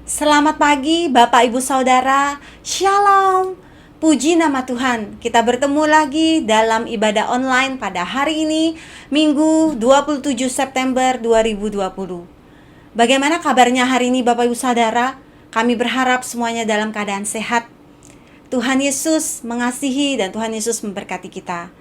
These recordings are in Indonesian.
Selamat pagi Bapak Ibu Saudara, Shalom. Puji nama Tuhan, kita bertemu lagi dalam ibadah online pada hari ini, Minggu 27 September 2020. Bagaimana kabarnya hari ini Bapak Ibu Saudara? Kami berharap semuanya dalam keadaan sehat. Tuhan Yesus mengasihi dan Tuhan Yesus memberkati kita.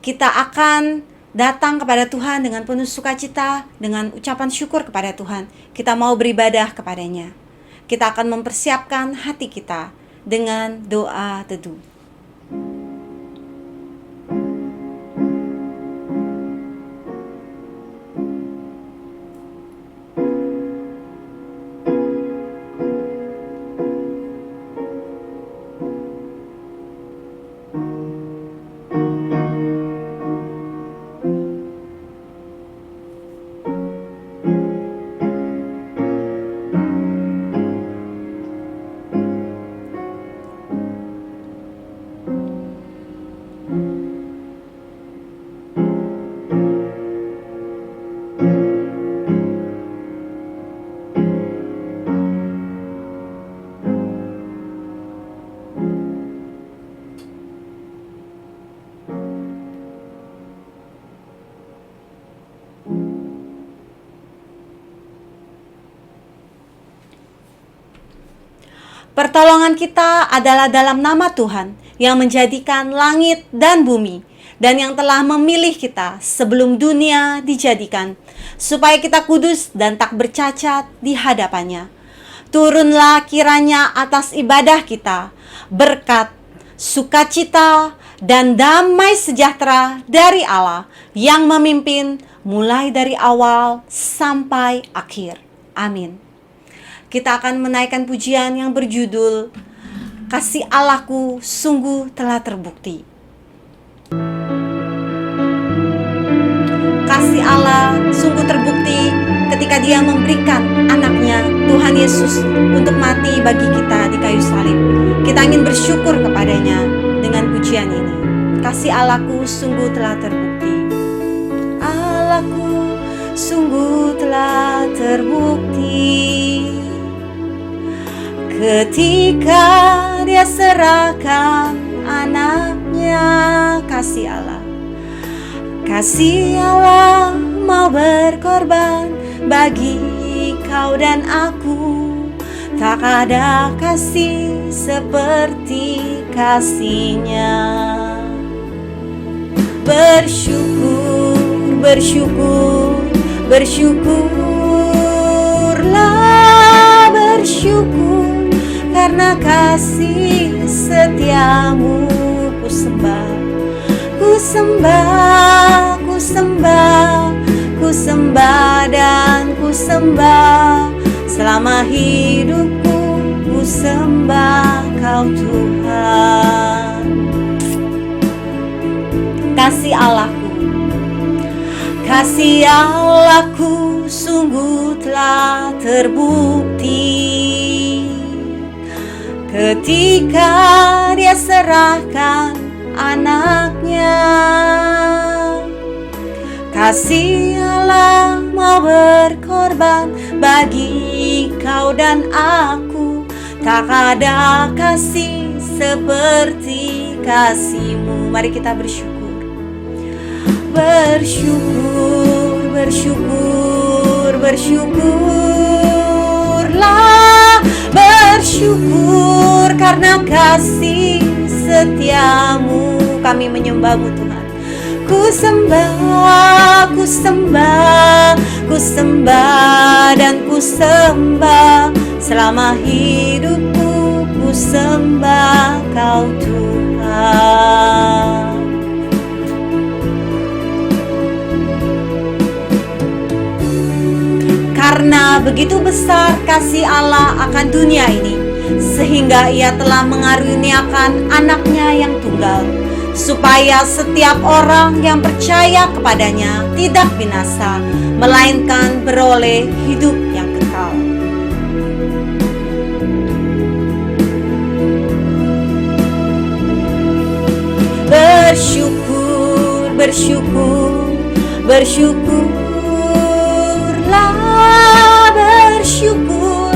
Kita akan datang kepada Tuhan dengan penuh sukacita, dengan ucapan syukur kepada Tuhan. Kita mau beribadah kepadanya. Kita akan mempersiapkan hati kita dengan doa teduh. Pertolongan kita adalah dalam nama Tuhan yang menjadikan langit dan bumi dan yang telah memilih kita sebelum dunia dijadikan supaya kita kudus dan tak bercacat di hadapannya. Turunlah kiranya atas ibadah kita berkat, sukacita, dan damai sejahtera dari Allah yang memimpin mulai dari awal sampai akhir. Amin. Kita akan menaikkan pujian yang berjudul Kasih Allahku sungguh telah terbukti. Kasih Allah sungguh terbukti ketika Dia memberikan anaknya Tuhan Yesus untuk mati bagi kita di kayu salib. Kita ingin bersyukur kepadanya dengan pujian ini. Kasih Allahku sungguh telah terbukti. Allahku sungguh telah terbukti ketika Dia serahkan anaknya. Kasih Allah, kasih Allah mau berkorban bagi kau dan aku. Tak ada kasih seperti kasih-Nya. Bersyukur, bersyukur, bersyukurlah, bersyukur karena kasih setiamu ku sembah, ku sembah, ku sembah, ku sembah dan ku sembah. Selama hidupku ku sembah kau Tuhan. Kasih Allahku, kasih Allahku sungguh telah terbukti ketika Dia serahkan anaknya. Kasih Allah mau berkorban bagi kau dan aku. Tak ada kasih seperti kasih-Mu. Mari kita bersyukur. Bersyukur, bersyukur, bersyukurlah, bersyukur karena kasih setiamu. Kami menyembah-Mu Tuhan. Ku sembah, ku sembah, ku sembah dan ku sembah. Selama hidupku ku sembah kau Tuhan. Karena begitu besar kasih Allah akan dunia ini, sehingga Ia telah mengaruniakan anaknya yang tunggal, supaya setiap orang yang percaya kepadanya tidak binasa, melainkan beroleh hidup yang kekal. Bersyukur, bersyukur, bersyukurlah, bersyukur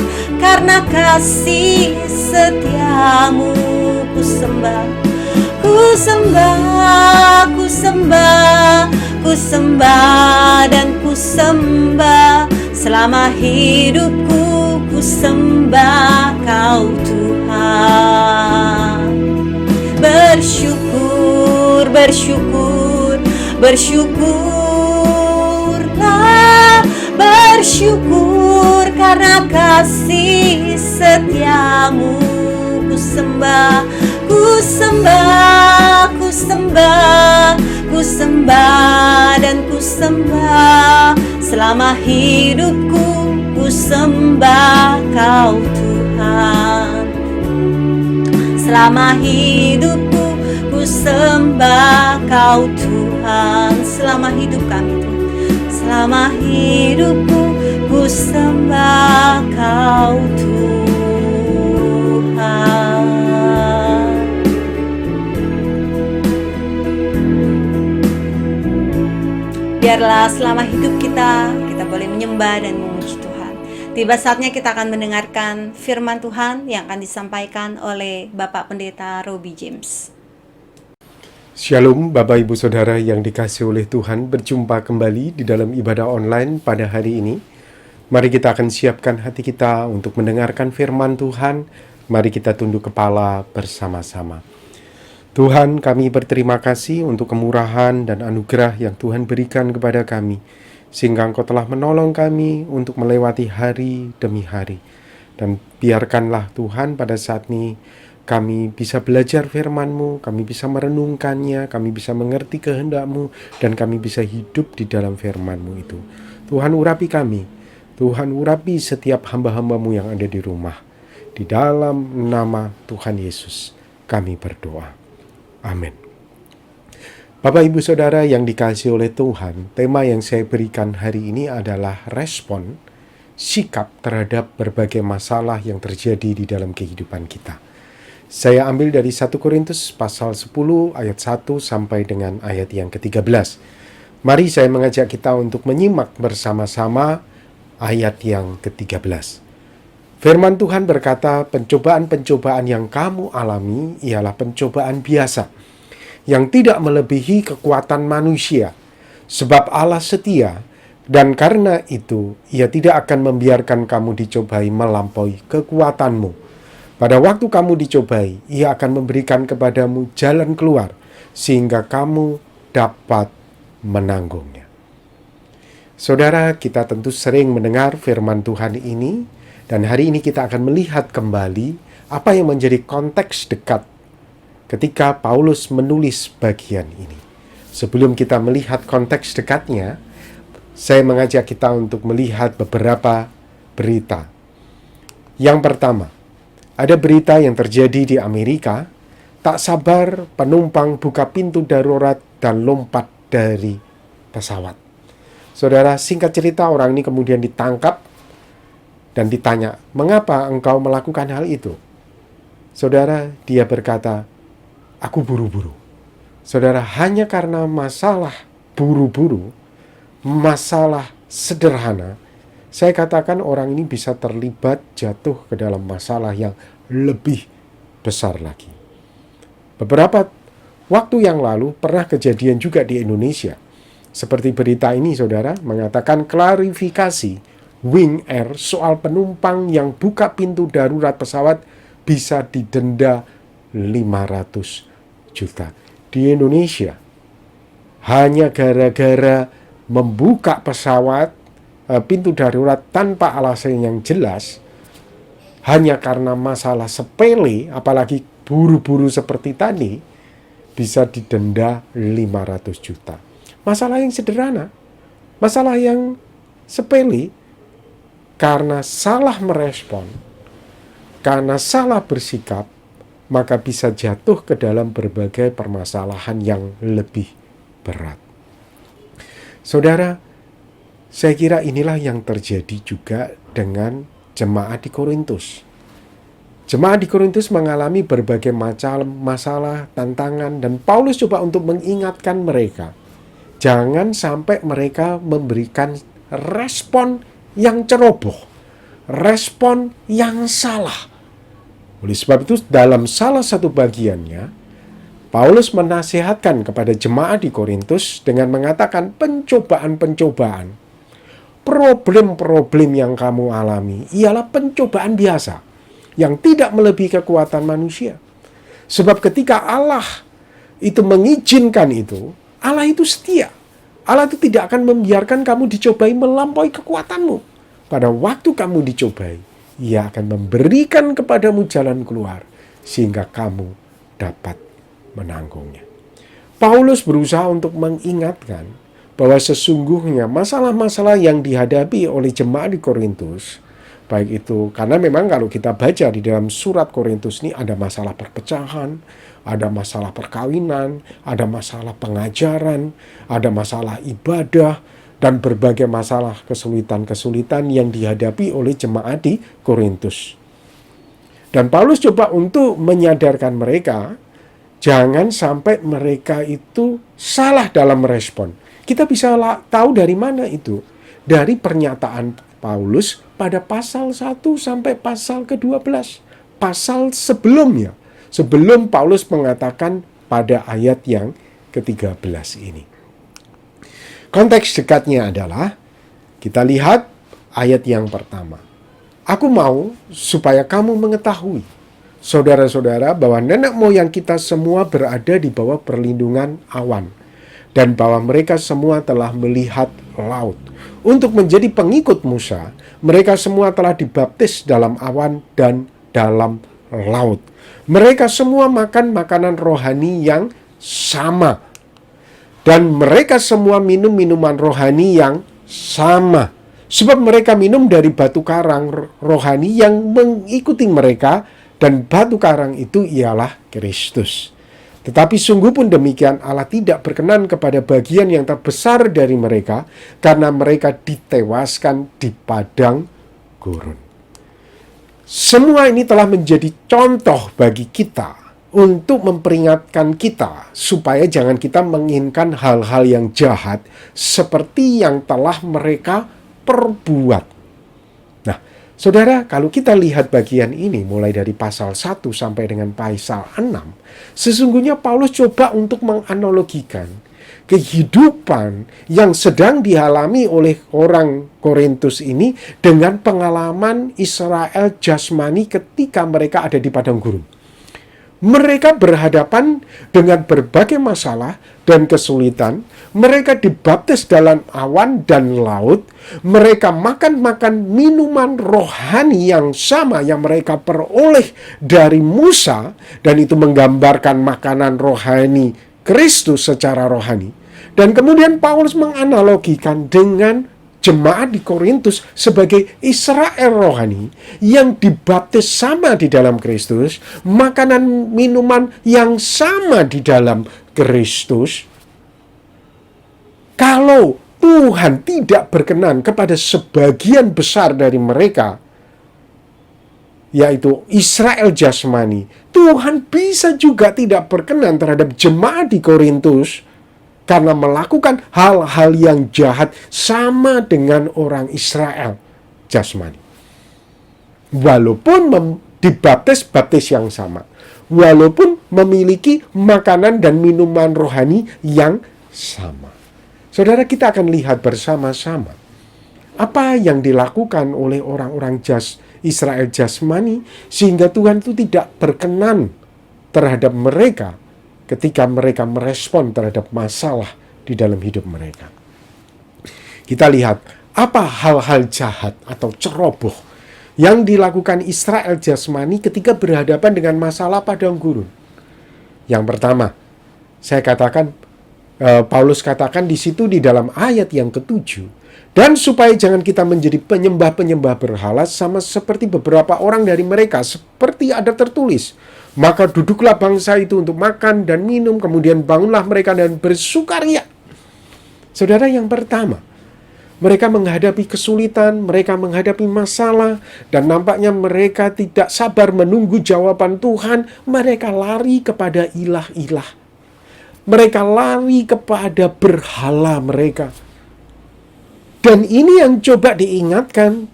karena kasih setiamu. Ku sembah, ku sembah, ku sembah, ku sembah dan ku sembah. Selama hidupku ku sembah Kau Tuhan. Bersyukur, bersyukur, bersyukurlah, bersyukur karena kasih setiamu. Ku sembah, ku sembah, ku sembah, ku sembah dan ku sembah. Selama hidupku ku sembah Kau Tuhan. Selama hidupku ku sembah Kau Tuhan. Selama hidup kami Tuhan, selama hidupku ku sembah Kau Tuhan. Biarlah selama hidup kita boleh menyembah dan memuji Tuhan. Tiba saatnya kita akan mendengarkan firman Tuhan yang akan disampaikan oleh Bapak Pendeta Robbie James. Shalom Bapak Ibu Saudara yang dikasihi oleh Tuhan, berjumpa kembali di dalam ibadah online pada hari ini. Mari kita akan siapkan hati kita untuk mendengarkan firman Tuhan. Mari kita tunduk kepala bersama-sama. Tuhan, kami berterima kasih untuk kemurahan dan anugerah yang Tuhan berikan kepada kami, sehingga Engkau telah menolong kami untuk melewati hari demi hari. Dan biarkanlah Tuhan pada saat ini kami bisa belajar firman-Mu, kami bisa merenungkannya, kami bisa mengerti kehendak-Mu, dan kami bisa hidup di dalam firman-Mu itu. Tuhan urapi kami, Tuhan urapi setiap hamba-hamba-Mu yang ada di rumah. Di dalam nama Tuhan Yesus kami berdoa. Amin. Bapak Ibu Saudara yang dikasihi oleh Tuhan, tema yang saya berikan hari ini adalah respon, sikap terhadap berbagai masalah yang terjadi di dalam kehidupan kita. Saya ambil dari 1 Korintus pasal 10 ayat 1 sampai dengan ayat yang ke-13. Mari saya mengajak kita untuk menyimak bersama-sama ayat yang ke-13. Firman Tuhan berkata, pencobaan-pencobaan yang kamu alami ialah pencobaan biasa, yang tidak melebihi kekuatan manusia. Sebab Allah setia, dan karena itu Ia tidak akan membiarkan kamu dicobai melampaui kekuatanmu. Pada waktu kamu dicobai, Ia akan memberikan kepadamu jalan keluar, sehingga kamu dapat menanggungnya. Saudara, kita tentu sering mendengar firman Tuhan ini, dan hari ini kita akan melihat kembali apa yang menjadi konteks dekat ketika Paulus menulis bagian ini. Sebelum kita melihat konteks dekatnya, saya mengajak kita untuk melihat beberapa berita. Yang pertama, ada berita yang terjadi di Amerika. Tak sabar penumpang buka pintu darurat dan lompat dari pesawat. Saudara, singkat cerita orang ini kemudian ditangkap dan ditanya, mengapa engkau melakukan hal itu? Saudara, dia berkata, aku buru-buru. Saudara, hanya karena masalah buru-buru, masalah sederhana, saya katakan orang ini bisa terlibat jatuh ke dalam masalah yang lebih besar lagi. Beberapa waktu yang lalu pernah kejadian juga di Indonesia. Seperti berita ini, saudara, mengatakan klarifikasi Wing Air soal penumpang yang buka pintu darurat pesawat bisa didenda 500 juta. Di Indonesia, hanya gara-gara membuka pesawat pintu darurat tanpa alasan yang jelas, hanya karena masalah sepele, apalagi buru-buru seperti tadi, bisa didenda 500 juta. Masalah yang sederhana, masalah yang sepele, karena salah merespon, karena salah bersikap, maka bisa jatuh ke dalam berbagai permasalahan yang lebih berat. Saudara, saya kira inilah yang terjadi juga dengan jemaat di Korintus. Jemaat di Korintus mengalami berbagai macam masalah, tantangan, dan Paulus coba untuk mengingatkan mereka. Jangan sampai mereka memberikan respon yang ceroboh, respon yang salah. Oleh sebab itu, dalam salah satu bagiannya, Paulus menasihatkan kepada jemaat di Korintus dengan mengatakan pencobaan-pencobaan, problem-problem yang kamu alami ialah pencobaan biasa yang tidak melebihi kekuatan manusia. Sebab ketika Allah itu mengizinkan itu, Allah itu setia. Allah itu tidak akan membiarkan kamu dicobai melampaui kekuatanmu. Pada waktu kamu dicobai, Ia akan memberikan kepadamu jalan keluar sehingga kamu dapat menanggungnya. Paulus berusaha untuk mengingatkan bahwa sesungguhnya masalah-masalah yang dihadapi oleh jemaat di Korintus, baik itu karena memang kalau kita baca di dalam surat Korintus ini ada masalah perpecahan, ada masalah perkawinan, ada masalah pengajaran, ada masalah ibadah, dan berbagai masalah kesulitan-kesulitan yang dihadapi oleh jemaat di Korintus. Dan Paulus coba untuk menyadarkan mereka, jangan sampai mereka itu salah dalam merespon. Kita bisa tahu dari mana itu? Dari pernyataan Paulus pada pasal 1 sampai pasal ke-12. Pasal sebelumnya. Sebelum Paulus mengatakan pada ayat yang ke-13 ini. Konteks dekatnya adalah, kita lihat ayat yang pertama. Aku mau supaya kamu mengetahui, saudara-saudara, bahwa nenek moyang kita semua berada di bawah perlindungan awan, dan bahwa mereka semua telah melihat laut. Untuk menjadi pengikut Musa, mereka semua telah dibaptis dalam awan dan dalam laut. Mereka semua makan makanan rohani yang sama. Dan mereka semua minum minuman rohani yang sama. Sebab mereka minum dari batu karang rohani yang mengikuti mereka, dan batu karang itu ialah Kristus. Tetapi sungguh pun demikian, Allah tidak berkenan kepada bagian yang terbesar dari mereka, karena mereka ditewaskan di padang gurun. Semua ini telah menjadi contoh bagi kita untuk memperingatkan kita supaya jangan kita menginginkan hal-hal yang jahat seperti yang telah mereka perbuat. Nah, saudara, kalau kita lihat bagian ini mulai dari pasal 1 sampai dengan pasal 6, sesungguhnya Paulus coba untuk menganalogikan kehidupan yang sedang dialami oleh orang Korintus ini dengan pengalaman Israel jasmani ketika mereka ada di padang gurun. Mereka berhadapan dengan berbagai masalah dan kesulitan. Mereka dibaptis dalam awan dan laut. Mereka makan minuman rohani yang sama yang mereka peroleh dari Musa. Dan itu menggambarkan makanan rohani Kristus secara rohani. Dan kemudian Paulus menganalogikan dengan jemaat di Korintus sebagai Israel rohani yang dibaptis sama di dalam Kristus, makanan minuman yang sama di dalam Kristus. Kalau Tuhan tidak berkenan kepada sebagian besar dari mereka, yaitu Israel jasmani, Tuhan bisa juga tidak berkenan terhadap jemaat di Korintus karena melakukan hal-hal yang jahat sama dengan orang Israel jasmani. Walaupun dibaptis yang sama. Walaupun memiliki makanan dan minuman rohani yang sama. Saudara, kita akan lihat bersama-sama apa yang dilakukan oleh orang-orang Israel jasmani sehingga Tuhan itu tidak berkenan terhadap mereka ketika mereka merespon terhadap masalah di dalam hidup mereka. Kita lihat apa hal-hal jahat atau ceroboh yang dilakukan Israel jasmani ketika berhadapan dengan masalah padang gurun. Yang pertama, Paulus katakan di situ di dalam ayat yang ke-7, dan supaya jangan kita menjadi penyembah-penyembah berhala sama seperti beberapa orang dari mereka, seperti ada tertulis, maka duduklah bangsa itu untuk makan dan minum, kemudian bangunlah mereka dan bersukaria. Saudara, yang pertama, mereka menghadapi kesulitan, mereka menghadapi masalah, dan nampaknya mereka tidak sabar menunggu jawaban Tuhan. Mereka lari kepada ilah-ilah. Mereka lari kepada berhala mereka. Dan ini yang coba diingatkan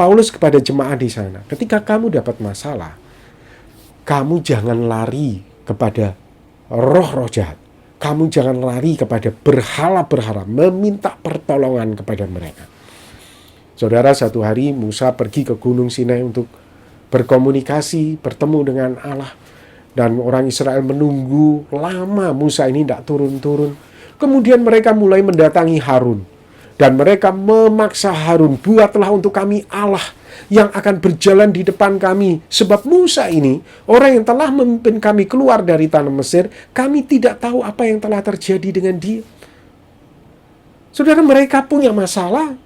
Paulus kepada jemaat di sana, ketika kamu dapat masalah, kamu jangan lari kepada roh-roh jahat. Kamu jangan lari kepada berhala-berhala, meminta pertolongan kepada mereka. Saudara, satu hari Musa pergi ke Gunung Sinai untuk berkomunikasi, bertemu dengan Allah. Dan orang Israel menunggu lama, Musa ini tidak turun-turun. Kemudian mereka mulai mendatangi Harun. Dan mereka memaksa Harun, buatlah untuk kami Allah yang akan berjalan di depan kami. Sebab Musa ini, orang yang telah memimpin kami keluar dari tanah Mesir, kami tidak tahu apa yang telah terjadi dengan dia. Saudara, mereka punya masalah.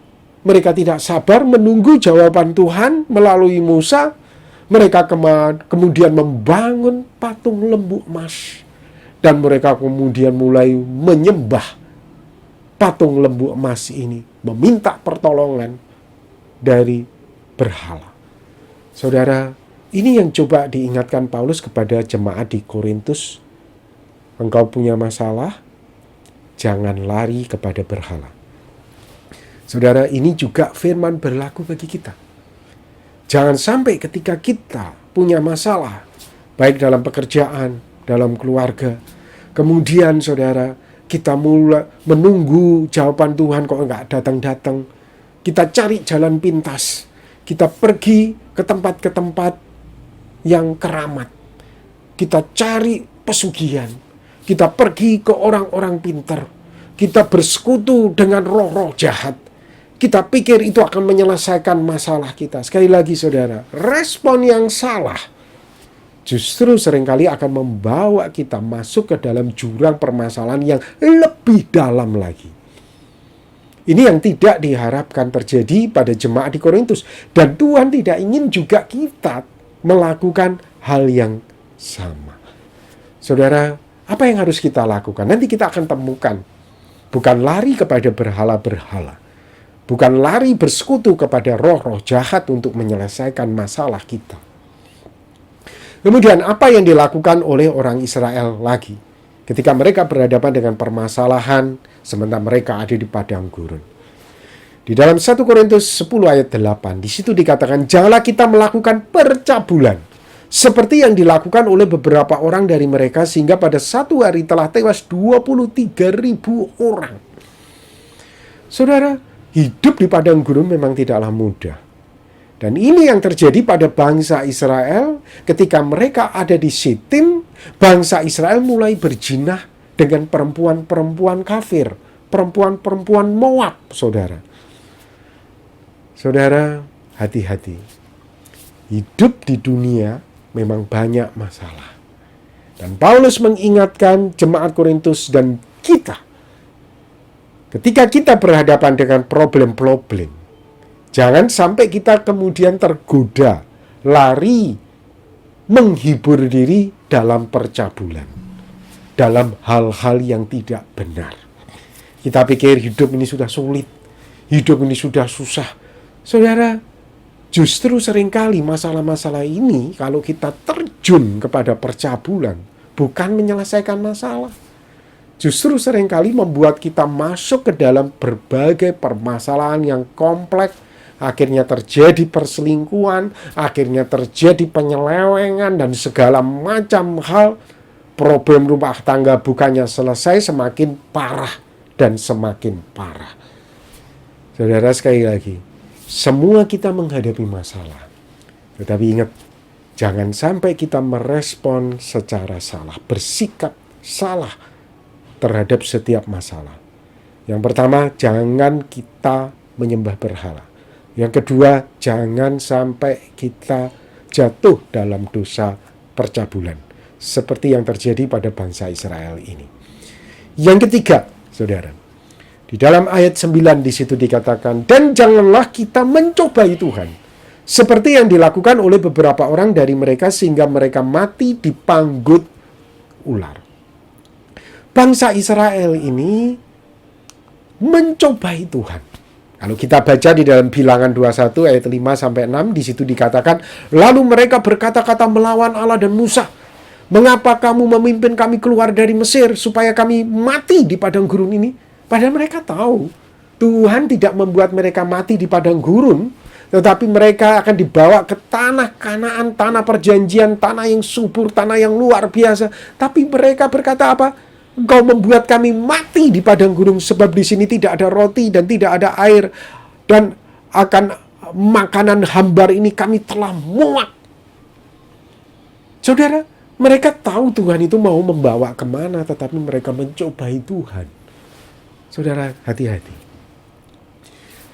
Mereka tidak sabar menunggu jawaban Tuhan melalui Musa. Mereka kemudian membangun patung lembu emas. Dan mereka kemudian mulai menyembah patung lembu emas ini, meminta pertolongan dari berhala. Saudara, ini yang coba diingatkan Paulus kepada jemaat di Korintus. Engkau punya masalah, jangan lari kepada berhala. Saudara, ini juga firman berlaku bagi kita. Jangan sampai ketika kita punya masalah, baik dalam pekerjaan, dalam keluarga, kemudian saudara, kita mulai menunggu jawaban Tuhan kok enggak datang-datang. Kita cari jalan pintas. Kita pergi ke tempat yang keramat. Kita cari pesugihan. Kita pergi ke orang-orang pintar. Kita bersekutu dengan roh-roh jahat. Kita pikir itu akan menyelesaikan masalah kita. Sekali lagi saudara, respon yang salah justru seringkali akan membawa kita masuk ke dalam jurang permasalahan yang lebih dalam lagi. Ini yang tidak diharapkan terjadi pada jemaat di Korintus. Dan Tuhan tidak ingin juga kita melakukan hal yang sama. Saudara, apa yang harus kita lakukan? Nanti kita akan temukan. Bukan lari kepada berhala-berhala. Bukan lari bersekutu kepada roh-roh jahat untuk menyelesaikan masalah kita. Kemudian apa yang dilakukan oleh orang Israel lagi ketika mereka berhadapan dengan permasalahan sementara mereka ada di padang gurun? Di dalam 1 Korintus 10 ayat 8, di situ dikatakan, janganlah kita melakukan percabulan seperti yang dilakukan oleh beberapa orang dari mereka, sehingga pada satu hari telah tewas 23.000 orang. Saudara, hidup di padang gurun memang tidaklah mudah. Dan ini yang terjadi pada bangsa Israel ketika mereka ada di Sitim. Bangsa Israel mulai berjinah dengan perempuan-perempuan kafir, perempuan-perempuan Moab, saudara. Saudara, hati-hati. Hidup di dunia memang banyak masalah. Dan Paulus mengingatkan jemaat Korintus dan kita, ketika kita berhadapan dengan problem-problem, jangan sampai kita kemudian tergoda, lari, menghibur diri dalam percabulan, dalam hal-hal yang tidak benar. Kita pikir hidup ini sudah sulit, hidup ini sudah susah. Saudara, justru seringkali masalah-masalah ini kalau kita terjun kepada percabulan, bukan menyelesaikan masalah. Justru seringkali membuat kita masuk ke dalam berbagai permasalahan yang kompleks. Akhirnya terjadi perselingkuhan, akhirnya terjadi penyelewengan, dan segala macam hal. Problem rumah tangga bukannya selesai, semakin parah dan semakin parah. Saudara, sekali lagi, semua kita menghadapi masalah. Tetapi ingat, jangan sampai kita merespon secara salah, bersikap salah terhadap setiap masalah. Yang pertama, jangan kita menyembah berhala. Yang kedua, jangan sampai kita jatuh dalam dosa percabulan, seperti yang terjadi pada bangsa Israel ini. Yang ketiga, saudara, di dalam ayat 9 di situ dikatakan, dan janganlah kita mencobai Tuhan, seperti yang dilakukan oleh beberapa orang dari mereka, sehingga mereka mati dipanggut ular. Bangsa Israel ini mencobai Tuhan. Kalau kita baca di dalam Bilangan 21 ayat 5-6, di situ dikatakan, lalu mereka berkata-kata melawan Allah dan Musa, mengapa kamu memimpin kami keluar dari Mesir supaya kami mati di padang gurun ini? Padahal mereka tahu Tuhan tidak membuat mereka mati di padang gurun, tetapi mereka akan dibawa ke tanah Kanaan, tanah perjanjian, tanah yang subur, tanah yang luar biasa. Tapi mereka berkata apa? Engkau membuat kami mati di padang gunung, sebab di sini tidak ada roti dan tidak ada air, dan akan makanan hambar ini kami telah muak. Saudara, mereka tahu Tuhan itu mau membawa kemana, tetapi mereka mencobai Tuhan. Saudara, hati-hati.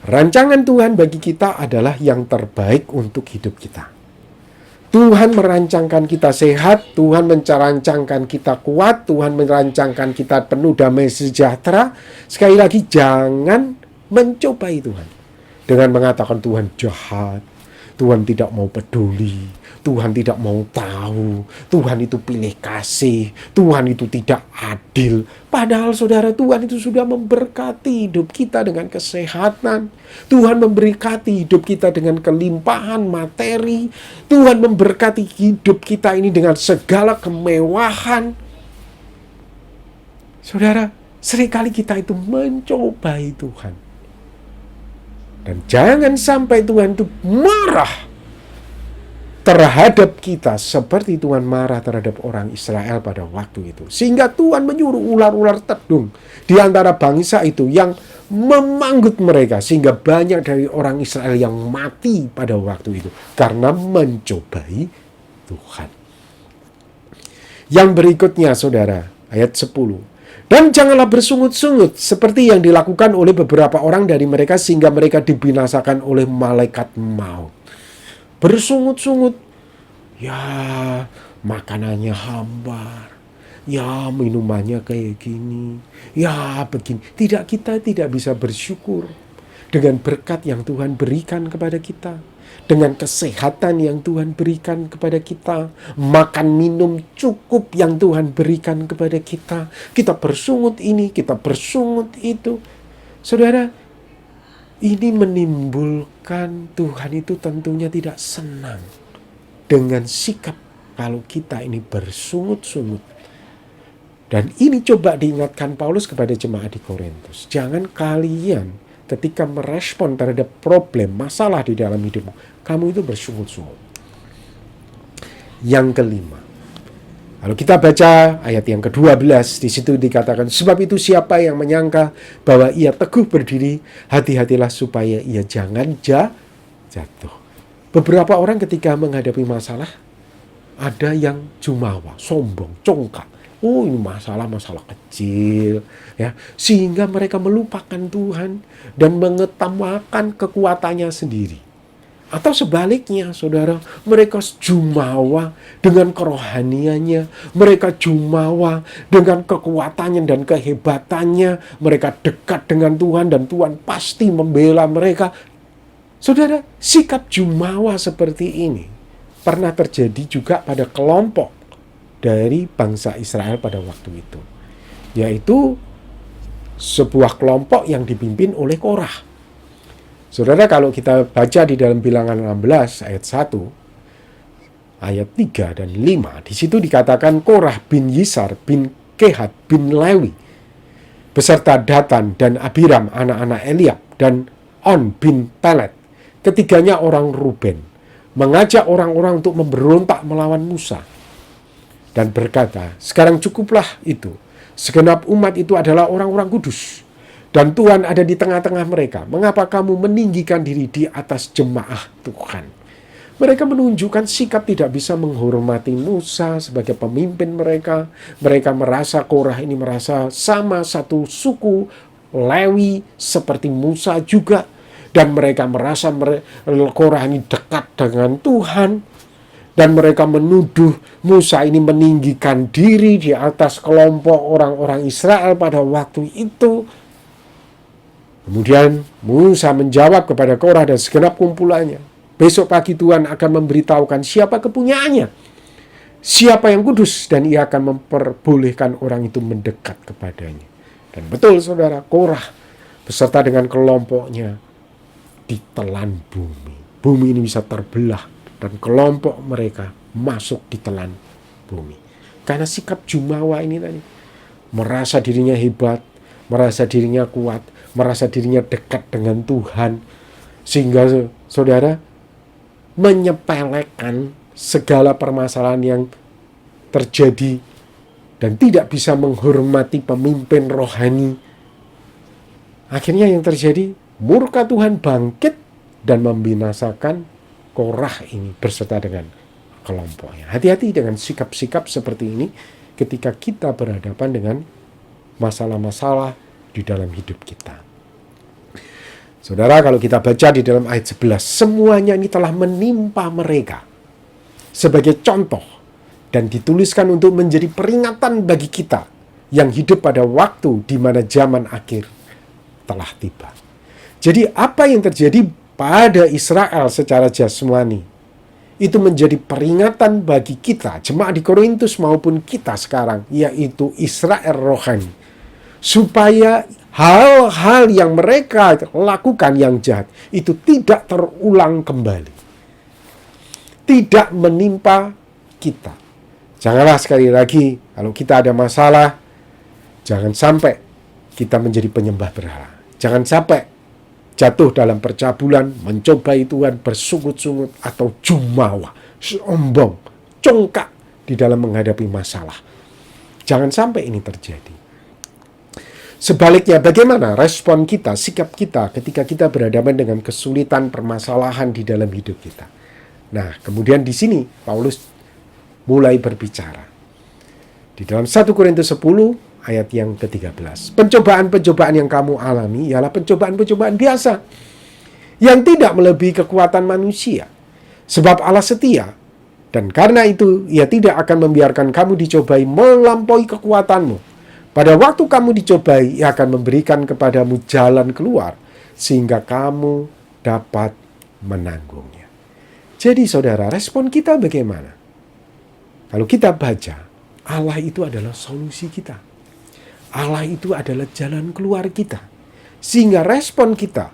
Rancangan Tuhan bagi kita adalah yang terbaik untuk hidup kita. Tuhan merancangkan kita sehat, Tuhan merancangkan kita kuat, Tuhan merancangkan kita penuh damai sejahtera. Sekali lagi, jangan mencobai Tuhan dengan mengatakan Tuhan jahat, Tuhan tidak mau peduli, Tuhan tidak mau tahu, Tuhan itu pilih kasih, Tuhan itu tidak adil. Padahal saudara, Tuhan itu sudah memberkati hidup kita dengan kesehatan. Tuhan memberkati hidup kita dengan kelimpahan materi. Tuhan memberkati hidup kita ini dengan segala kemewahan. Saudara, seringkali kita itu mencobai Tuhan. Dan jangan sampai Tuhan itu marah terhadap kita seperti Tuhan marah terhadap orang Israel pada waktu itu. Sehingga Tuhan menyuruh ular-ular tedung di antara bangsa itu yang memanggut mereka. Sehingga banyak dari orang Israel yang mati pada waktu itu karena mencobai Tuhan. Yang berikutnya saudara, ayat 10. Dan janganlah bersungut-sungut seperti yang dilakukan oleh beberapa orang dari mereka sehingga mereka dibinasakan oleh malaikat maut. Bersungut-sungut, ya makanannya hambar, ya minumannya kayak gini, ya begini. Kita tidak bisa bersyukur dengan berkat yang Tuhan berikan kepada kita, dengan kesehatan yang Tuhan berikan kepada kita, makan minum cukup yang Tuhan berikan kepada kita. Kita bersungut ini, kita bersungut itu. Saudara, ini menimbulkan Tuhan itu tentunya tidak senang dengan sikap kalau kita ini bersungut-sungut. Dan ini coba diingatkan Paulus kepada jemaat di Korintus. Jangan kalian ketika merespon terhadap problem, masalah di dalam hidupmu, kamu itu bersungut-sungut. Yang kelima, kalau kita baca ayat yang ke-12, di situ dikatakan, sebab itu siapa yang menyangka bahwa ia teguh berdiri, hati-hatilah supaya ia jangan jatuh. Beberapa orang ketika menghadapi masalah, ada yang jumawa, sombong, congkak. Oh, ini masalah kecil, ya, sehingga mereka melupakan Tuhan dan mengutamakan kekuatannya sendiri. Atau sebaliknya, saudara, mereka jumawa dengan kerohaniannya, mereka jumawa dengan kekuatannya dan kehebatannya, mereka dekat dengan Tuhan dan Tuhan pasti membela mereka. Saudara, sikap jumawa seperti ini pernah terjadi juga pada kelompok dari bangsa Israel pada waktu itu, yaitu sebuah kelompok yang dipimpin oleh Korah. Saudara, kalau kita baca di dalam Bilangan 16 ayat 1, ayat 3 dan 5, di situ dikatakan Korah bin Yisar bin Kehat bin Lewi beserta Datan dan Abiram anak-anak Eliab dan On bin Pelet, ketiganya orang Ruben, mengajak orang-orang untuk memberontak melawan Musa dan berkata, sekarang cukuplah itu, segenap umat itu adalah orang-orang kudus dan Tuhan ada di tengah-tengah mereka. Mengapa kamu meninggikan diri di atas jemaah Tuhan? Mereka menunjukkan sikap tidak bisa menghormati Musa sebagai pemimpin mereka. Mereka merasa Korah ini merasa sama satu suku Lewi seperti Musa juga. Dan mereka merasa Korah ini dekat dengan Tuhan. Dan mereka menuduh Musa ini meninggikan diri di atas kelompok orang-orang Israel pada waktu itu. Kemudian Musa menjawab kepada Korah dan segenap kumpulannya, besok pagi Tuhan akan memberitahukan siapa kepunyaannya, siapa yang kudus, dan ia akan memperbolehkan orang itu mendekat kepadanya. Dan betul saudara, Korah beserta dengan kelompoknya ditelan bumi. Bumi ini bisa terbelah dan kelompok mereka masuk di telan bumi. Karena sikap jumawa ini tadi, merasa dirinya hebat, merasa dirinya kuat, merasa dirinya dekat dengan Tuhan. Sehingga saudara menyepelekan segala permasalahan yang terjadi dan tidak bisa menghormati pemimpin rohani. Akhirnya yang terjadi, murka Tuhan bangkit dan membinasakan Korah ini berserta dengan kelompoknya. Hati-hati dengan sikap-sikap seperti ini ketika kita berhadapan dengan masalah-masalah di dalam hidup kita. Saudara, kalau kita baca di dalam ayat 11, semuanya ini telah menimpa mereka sebagai contoh dan dituliskan untuk menjadi peringatan bagi kita yang hidup pada waktu di mana zaman akhir telah tiba. Jadi apa yang terjadi pada Israel secara jasmani itu menjadi peringatan bagi kita, jemaat di Korintus maupun kita sekarang, yaitu Israel rohani, supaya hal-hal yang mereka lakukan yang jahat itu tidak terulang kembali, tidak menimpa kita. Janganlah sekali lagi kalau kita ada masalah, jangan sampai kita menjadi penyembah berhala. Jangan sampai jatuh dalam percabulan, mencobai Tuhan, bersungut-sungut, atau jumawa, sombong, congkak di dalam menghadapi masalah. Jangan sampai ini terjadi. Sebaliknya, bagaimana respon kita, sikap kita ketika kita berhadapan dengan kesulitan, permasalahan di dalam hidup kita? Nah, kemudian di sini Paulus mulai berbicara. Di dalam 1 Korintus 10, ayat yang ke-13. Pencobaan-pencobaan yang kamu alami ialah pencobaan-pencobaan biasa yang tidak melebihi kekuatan manusia. Sebab Allah setia, dan karena itu Ia tidak akan membiarkan kamu dicobai melampaui kekuatanmu. Pada waktu kamu dicobai, Ia akan memberikan kepadamu jalan keluar sehingga kamu dapat menanggungnya. Jadi saudara, respon kita bagaimana? Kalau kita baca, Allah itu adalah solusi kita. Allah itu adalah jalan keluar kita. Sehingga respon kita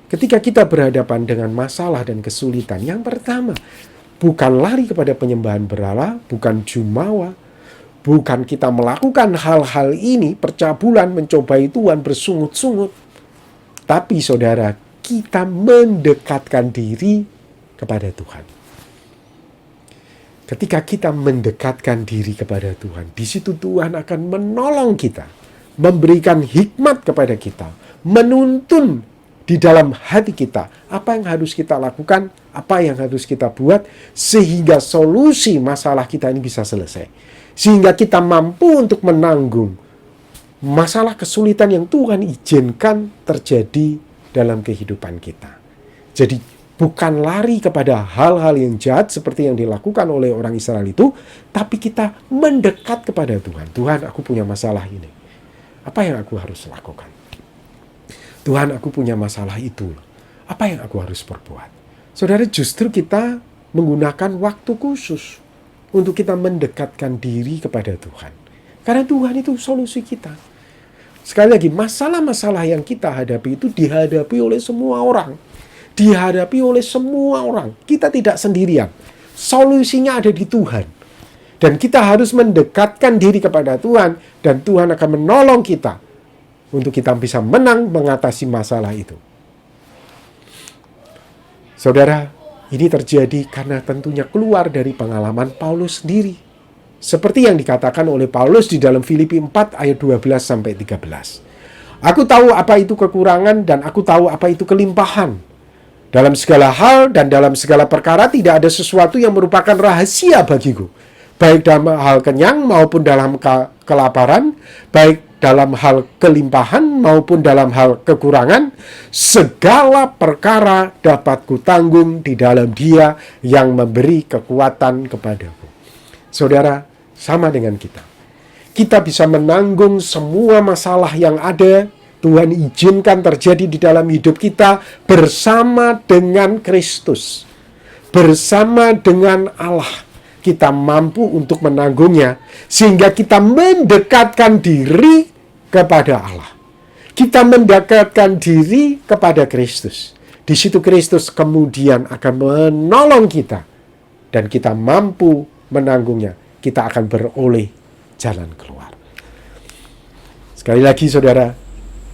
ketika kita berhadapan dengan masalah dan kesulitan, yang pertama, bukan lari kepada penyembahan berhala, bukan jumawa, bukan kita melakukan hal-hal ini, percabulan, mencobai Tuhan, bersungut-sungut. Tapi saudara, kita mendekatkan diri kepada Tuhan. Ketika kita mendekatkan diri kepada Tuhan, di situ Tuhan akan menolong kita, memberikan hikmat kepada kita, menuntun di dalam hati kita apa yang harus kita lakukan, apa yang harus kita buat, sehingga solusi masalah kita ini bisa selesai. Sehingga kita mampu untuk menanggung masalah kesulitan yang Tuhan izinkan terjadi dalam kehidupan kita. Jadi bukan lari kepada hal-hal yang jahat seperti yang dilakukan oleh orang Israel itu, tapi kita mendekat kepada Tuhan. Tuhan, aku punya masalah ini. Apa yang aku harus lakukan? Tuhan, aku punya masalah itu. Apa yang aku harus perbuat? Saudara, justru kita menggunakan waktu khusus untuk kita mendekatkan diri kepada Tuhan. Karena Tuhan itu solusi kita. Sekali lagi, masalah-masalah yang kita hadapi itu dihadapi oleh semua orang. Dihadapi oleh semua orang. Kita tidak sendirian. Solusinya ada di Tuhan. Dan kita harus mendekatkan diri kepada Tuhan, dan Tuhan akan menolong kita untuk kita bisa menang mengatasi masalah itu. Saudara, ini terjadi karena tentunya keluar dari pengalaman Paulus sendiri. Seperti yang dikatakan oleh Paulus di dalam Filipi 4 ayat 12-13. Aku tahu apa itu kekurangan dan aku tahu apa itu kelimpahan. Dalam segala hal dan dalam segala perkara tidak ada sesuatu yang merupakan rahasia bagiku. Baik dalam hal kenyang maupun dalam kelaparan, baik dalam hal kelimpahan maupun dalam hal kekurangan, segala perkara dapat kutanggung di dalam Dia yang memberi kekuatan kepadaku. Saudara, sama dengan kita. Kita bisa menanggung semua masalah yang ada, Tuhan izinkan terjadi di dalam hidup kita bersama dengan Kristus, bersama dengan Allah. Kita mampu untuk menanggungnya, sehingga kita mendekatkan diri kepada Allah. Kita mendekatkan diri kepada Kristus. Di situ Kristus kemudian akan menolong kita, dan kita mampu menanggungnya. Kita akan beroleh jalan keluar. Sekali lagi saudara,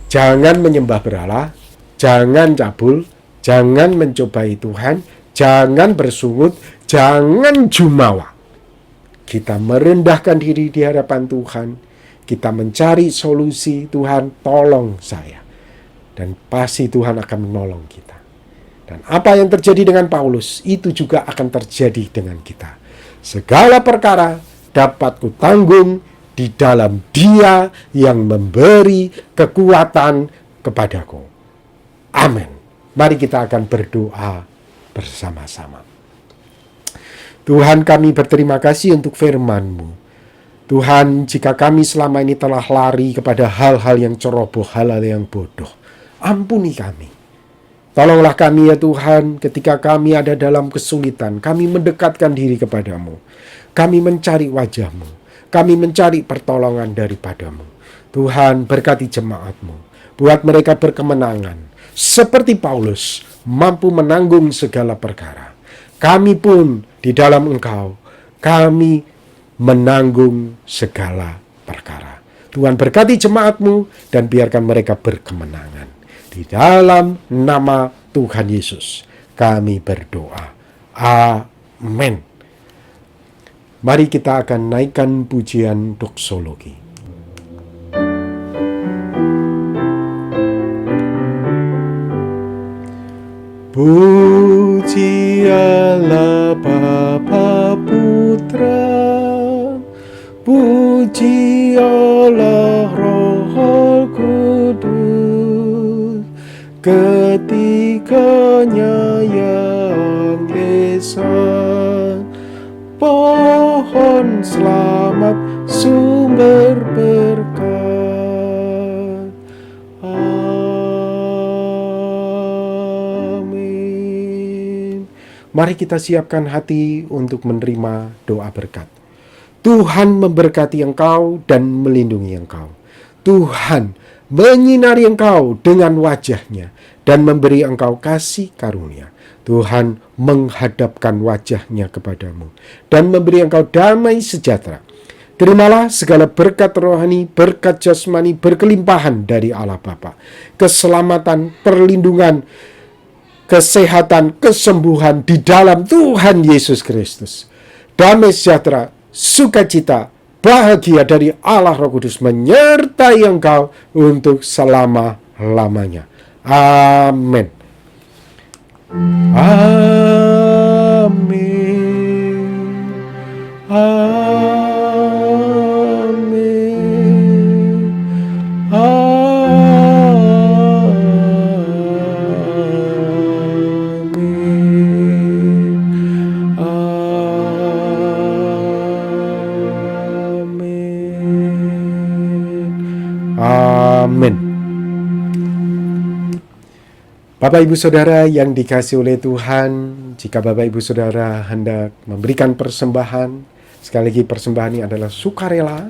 jangan menyembah berhala, jangan cabul, Jangan mencobai Tuhan, jangan bersungut, jangan jumawa. Kita merendahkan diri di hadapan Tuhan. Kita mencari solusi, Tuhan tolong saya. Dan pasti Tuhan akan menolong kita. Dan apa yang terjadi dengan Paulus, itu juga akan terjadi dengan kita. Segala perkara dapat kutanggung di dalam Dia yang memberi kekuatan kepadaku. Amin. Mari kita akan berdoa bersama-sama. Tuhan, kami berterima kasih untuk firman-Mu. Tuhan, jika kami selama ini telah lari kepada hal-hal yang ceroboh, hal-hal yang bodoh, ampuni kami. Tolonglah kami ya Tuhan, ketika kami ada dalam kesulitan, kami mendekatkan diri kepadamu. Kami mencari wajah-Mu. Kami mencari pertolongan daripada-Mu. Tuhan, berkati jemaat-Mu. Buat mereka berkemenangan. Seperti Paulus, mampu menanggung segala perkara. Kami pun di dalam Engkau, kami menanggung segala perkara. Tuhan berkati jemaat-Mu dan biarkan mereka berkemenangan. Di dalam nama Tuhan Yesus kami berdoa. Amin. Mari kita akan naikkan pujian doksologi. Puji Allah Bapa Putra, puji Allah Roh Kudus, ketiganya yang esa, pohon selamat sumber berkat. Mari kita siapkan hati untuk menerima doa berkat. Tuhan memberkati engkau dan melindungi engkau. Tuhan menyinari engkau dengan wajah-Nya dan memberi engkau kasih karunia. Tuhan menghadapkan wajah-Nya kepadamu dan memberi engkau damai sejahtera. Terimalah segala berkat rohani, berkat jasmani berkelimpahan dari Allah Bapa. Keselamatan, perlindungan, kesehatan, kesembuhan di dalam Tuhan Yesus Kristus. Damai sejahtera, sukacita, bahagia dari Allah Roh Kudus menyertai engkau untuk selama-lamanya. Amin. Amin. Amin. Amin. Bapak Ibu Saudara yang dikasihi oleh Tuhan, jika Bapak Ibu Saudara hendak memberikan persembahan, sekali lagi persembahan ini adalah sukarela,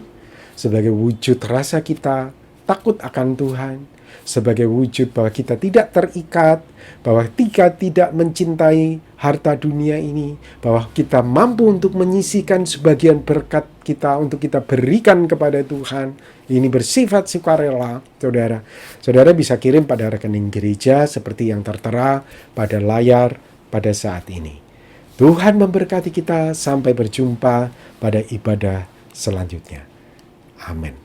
sebagai wujud rasa kita takut akan Tuhan, sebagai wujud bahwa kita tidak terikat, bahwa kita tidak mencintai harta dunia ini, bahwa kita mampu untuk menyisihkan sebagian berkat kita untuk kita berikan kepada Tuhan. Ini bersifat sukarela, saudara. Saudara bisa kirim pada rekening gereja seperti yang tertera pada layar pada saat ini. Tuhan memberkati kita, sampai berjumpa pada ibadah selanjutnya. Amin.